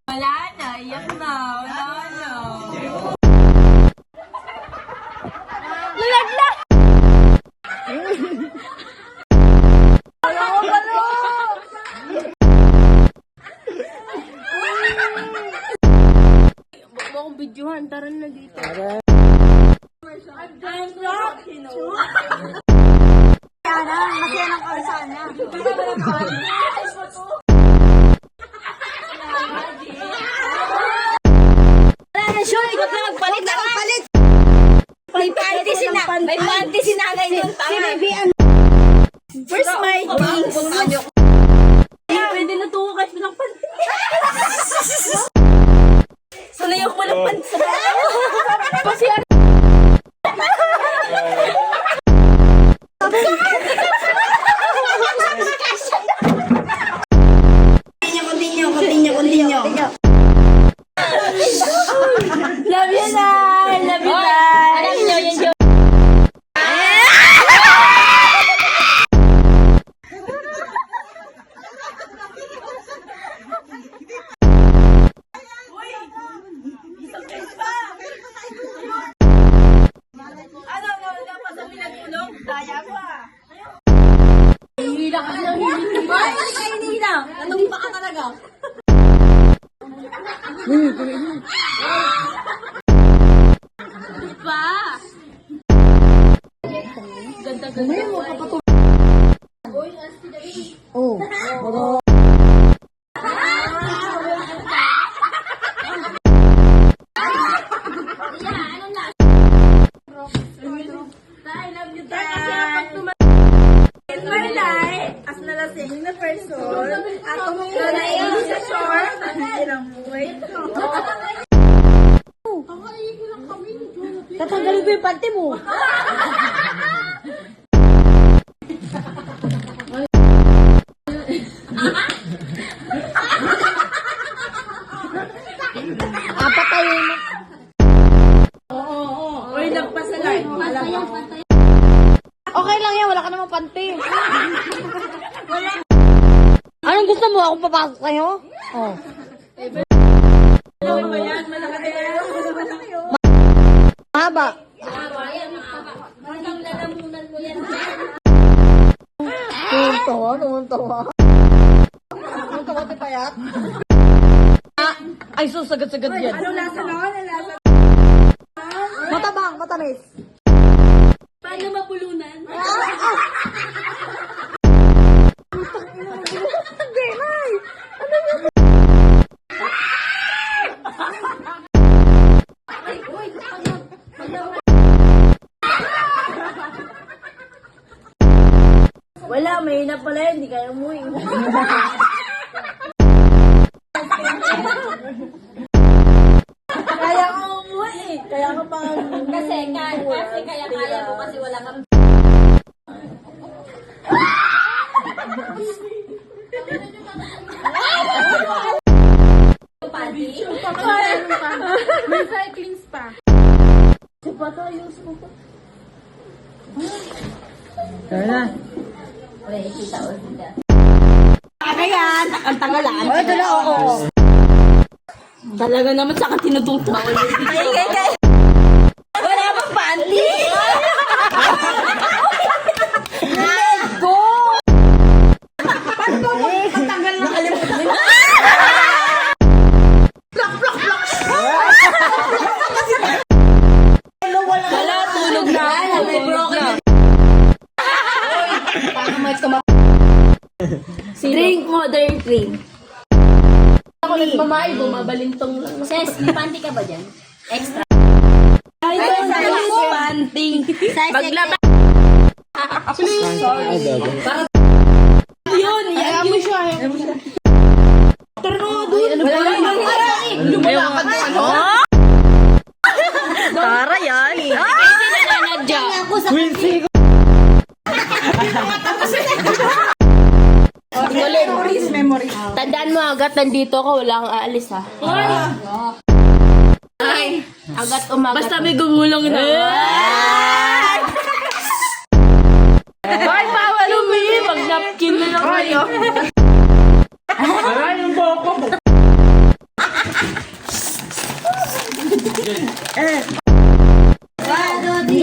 Wala na, iyak na. Wala na. Lalaglag! Huwag mo akong videohan. Tara na dito. I'm not. Ana, masaya ng kalsana. Wala na siya. Ikaw na magpalit. Palit! May panty si nanay nun. Where's my things? Pwede na tuwa kasi ng panty. Sanayok mo ng panty sa bata. Kasi Continue. love you, Nay! Love you, Nay! Alam niyo, yun yun. Daya mo ah. Hihila ka lang, hihila. Ay, hihila. Natumpa ka talaga. Pa! Ganda-ganda mo ay. Oh. I love you, Dad. In my life, as nalasing na person, atong nalayo sa shore, inamuhay ko. Tatanggalin ko yung panty mo. Apat tayo mo. Uy, nagpasalay. Alam mo. Okay lang yan, wala ka namang panty. Anong gusto mo? Akong papasok sa'yo? Oh. Ano ba yan? Malaki na yan. Mahaba. Ang lalamunan mo yan. Tumuntawa. Tumuntawa ti payat. Ay, susagad-sagad yan. Ano lasa na? Ano lasa? Matabang, matamis. Paano mapulunan? Hindi, Nay. Ano yun? Wala, mahina pala yun. Hindi kaya umuwi. Kaya ko umuwi. Kaya ko pa kasi kaya ko kasi wala kang panty. May cycling spa. Sipa to, use mo to. Tara. Wala, ikita o sila. Ayan, ang tagalan. Oh, ito na, oo. Talaga naman sa akin tinututo. Kay. Wala bang panty? Let's go! Paano ba magpatanggal ng kalimutan? Wala, tulog na. May broken. Drink modern cream. Ako nagmamay, bumabalintong lang. Ses, may panty ka ba dyan? Extra. Ay, panty. Maglaba. Please. Para yun, yan mo siya. Pero doon. Wala lumalakad na ano? Tara yan. Sinanadya. Memories. Tandaan mo agad nandito ka, wala kang aalis ha. Ay! Agad umagat. Basta may gumulong na. Ay, bawal umihi. Pag napkin na lang kayo. Aray, yung boko.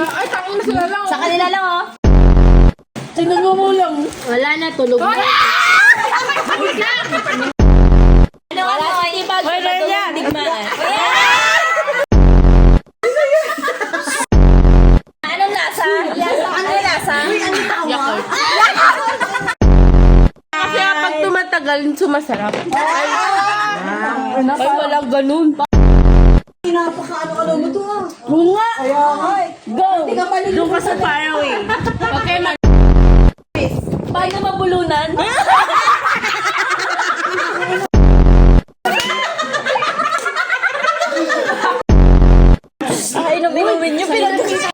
Ay, tangin na sila lang. Sa kanila lang, oh. Sino gumulong? Wala na, tulog na. Wala si Tibag. Wala yan. Digmaan. Anong lasa? Anong lasa? Yakult. Kasi pag tumatagal, sumasarap. Ay, walang ganun. Pinapakaano-ano mo to, ah. Oo nga. Go! Doon ka sa faraway. Okay, Paano mabulunan? Ay, inumin nyo. Pinag-isa.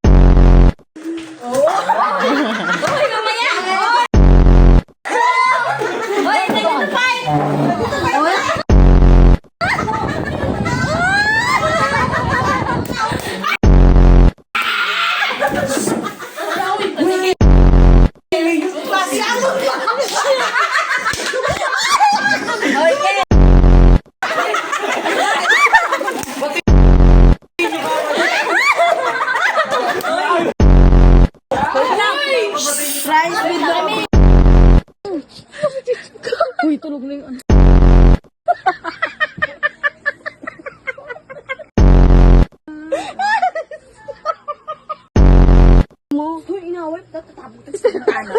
Hoy, mamaya! Hoy, hindi ko fight! Uy, tulog na yung ano. Hoy, inaway, tatabot sa bintana.